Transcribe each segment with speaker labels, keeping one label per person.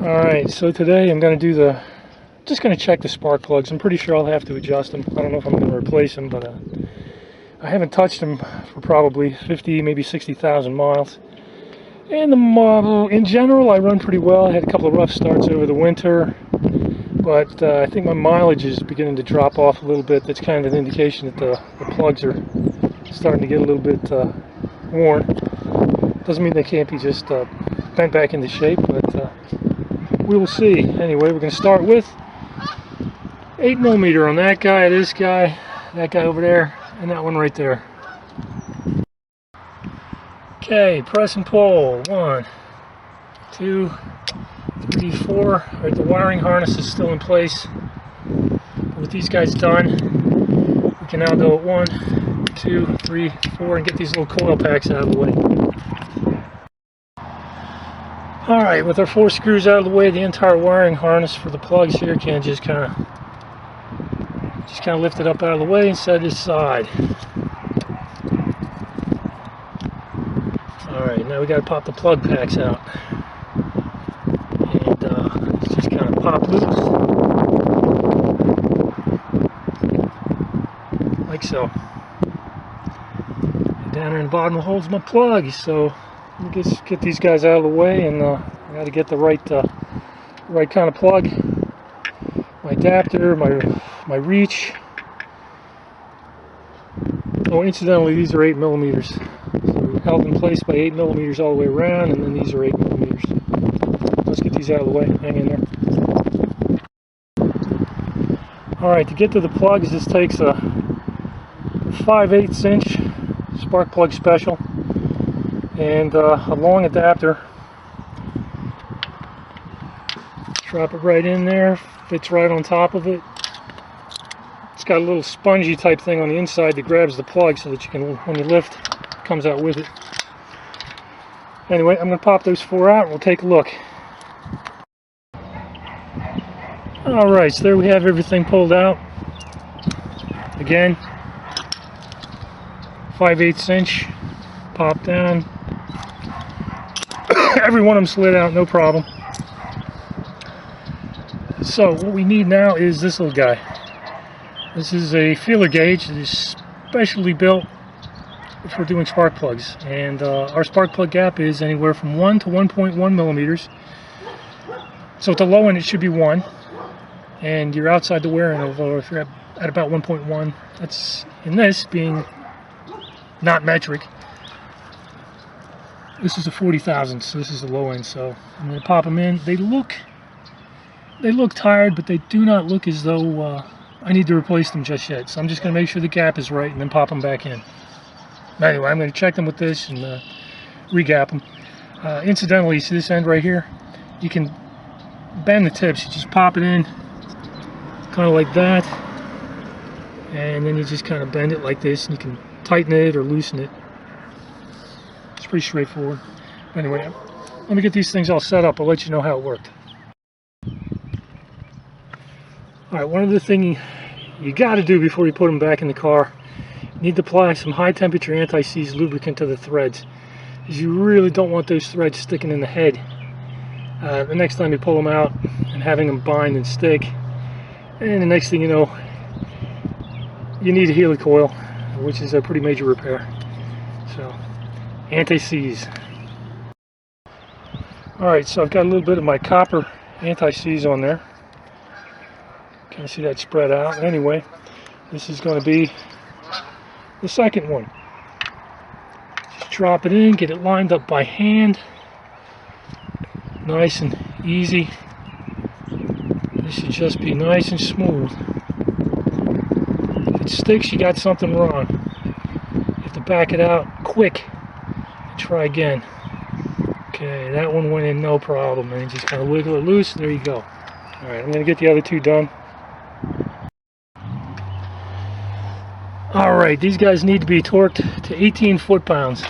Speaker 1: Alright, so today I'm going to do just going to check the spark plugs. I'm pretty sure I'll have to adjust them. I don't know if I'm going to replace them, but I haven't touched them for probably 50, maybe 60,000 miles. And the model, in general, I run pretty well. I had a couple of rough starts over the winter, but I think my mileage is beginning to drop off a little bit. That's kind of an indication that the plugs are starting to get a little bit worn. Doesn't mean they can't be just bent back into shape, but we will see. Anyway, we're going to start with 8mm on that guy, this guy, that guy over there, and that one right there. Okay, press and pull. 1, 2, 3, 4. Alright, the wiring harness is still in place. With these guys done, we can now go 1, 2, 3, 4 and get these little coil packs out of the way. Alright, with our 4 screws out of the way, the entire wiring harness for the plugs here can just kind of lift it up out of the way and set it aside. Alright, now we got to pop the plug packs out. And just kind of pop loose. Like so. And down there in the bottom holds my plug, so let me just get these guys out of the way, and I got to get the right kind of plug. My adapter, my reach. Oh, incidentally, these are 8mm. So held in place by 8mm all the way around, and then these are 8mm. Let's get these out of the way. Hang in there. Alright, to get to the plugs, this takes a 5/8 inch spark plug special and a long adapter. Drop it right in there, fits right on top of it. It's got a little spongy type thing on the inside that grabs the plug so that you can, when you lift, it comes out with it. Anyway, I'm going to pop those 4 out and we'll take a look. Alright, so there we have everything pulled out. Again, 5/8 inch, pop down. Every one of them slid out, no problem. So what we need now is this little guy. This is a feeler gauge that is specially built for doing spark plugs, and our spark plug gap is anywhere from 1 to 1.1mm. So at the low end it should be 1, and you're outside the wear interval if you're at about 1.1. That's, in this being not metric, this is a 40,000, so this is the low end. So I'm going to pop them in. They look tired, but they do not look as though I need to replace them just yet. So I'm just going to make sure the gap is right and then pop them back in. Anyway, I'm going to check them with this and re-gap them. Incidentally, see this end right here? You can bend the tips. You just pop it in, kind of like that, and then you just kind of bend it like this, and you can tighten it or loosen it. It's pretty straightforward. Anyway, let me get these things all set up. I'll let you know how it worked. Alright, one other thing you got to do before you put them back in the car, you need to apply some high temperature anti-seize lubricant to the threads, because you really don't want those threads sticking in the head the next time you pull them out and having them bind and stick. And the next thing you know, you need a Healy coil, which is a pretty major repair. So, anti-seize. Alright, so I've got a little bit of my copper anti-seize on there. Can you see that spread out? Anyway, this is going to be the second one. Just drop it in, get it lined up by hand. Nice and easy. This should just be nice and smooth. If it sticks, you got something wrong. You have to back it out quick and try again. Okay, that one went in no problem, and just kind of wiggle it loose. There you go. Alright, I'm going to get the other 2 done. Alright, these guys need to be torqued to 18 foot-pounds.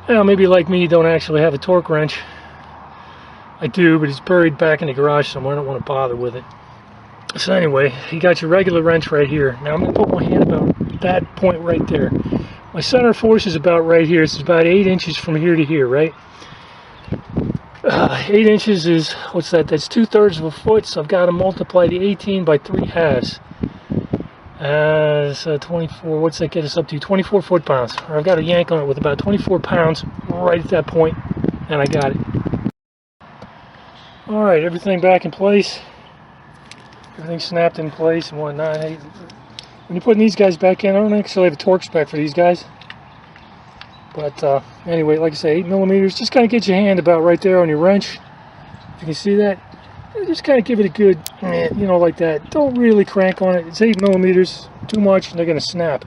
Speaker 1: Now, maybe like me, you don't actually have a torque wrench. I do, but it's buried back in the garage somewhere. I don't want to bother with it. So anyway, you got your regular wrench right here. Now I'm going to put my hand about that point right there. My center of force is about right here. It's about 8 inches from here to here, right? 8 inches is, what's that? That's 2/3 of a foot, so I've got to multiply the 18 by 3/2. So 24, what's that get us up to? 24 foot-pounds. I've got a yank on it with about 24 pounds right at that point, and I got it. Alright, everything back in place. Everything snapped in place and whatnot. Hey, when you're putting these guys back in, I don't actually have a torque spec for these guys. But anyway, like I say, 8mm. Just kind of get your hand about right there on your wrench. If you can see that. Just kind of give it a good, you know, like that. Don't really crank on it. It's 8mm. Too much and they're going to snap.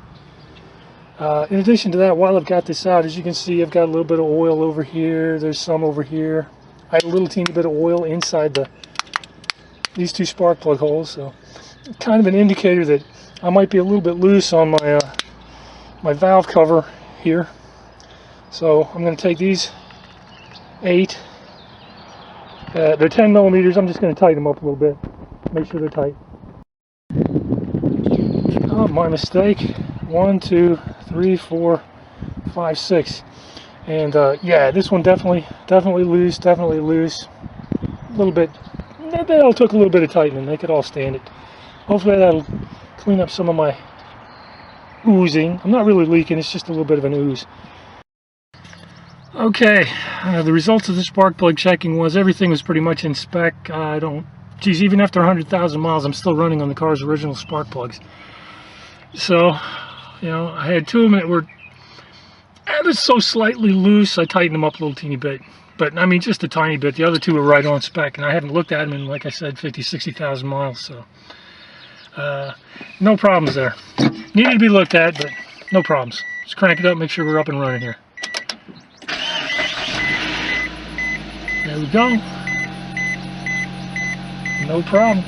Speaker 1: In addition to that, while I've got this out, as you can see, I've got a little bit of oil over here. There's some over here. I had a little teeny bit of oil inside these two spark plug holes. So kind of an indicator that I might be a little bit loose on my my valve cover here. So I'm going to take these 8. They're 10mm. I'm just going to tighten them up a little bit. Make sure they're tight. Oh, my mistake. 1, 2, 3, 4, 5, 6. And yeah, this one definitely loose. Definitely loose. A little bit. They all took a little bit of tightening. They could all stand it. Hopefully that'll clean up some of my oozing. I'm not really leaking. It's just a little bit of an ooze. Okay, the results of the spark plug checking was everything was pretty much in spec. Geez, even after 100,000 miles, I'm still running on the car's original spark plugs. So, you know, I had 2 of them that were ever so slightly loose. I tightened them up a little teeny bit, but I mean just a tiny bit. The other 2 were right on spec, and I haven't looked at them in, like I said, 50, 60,000 miles. So, no problems there. Needed to be looked at, but no problems. Just crank it up, make sure we're up and running here. There we go. No problem.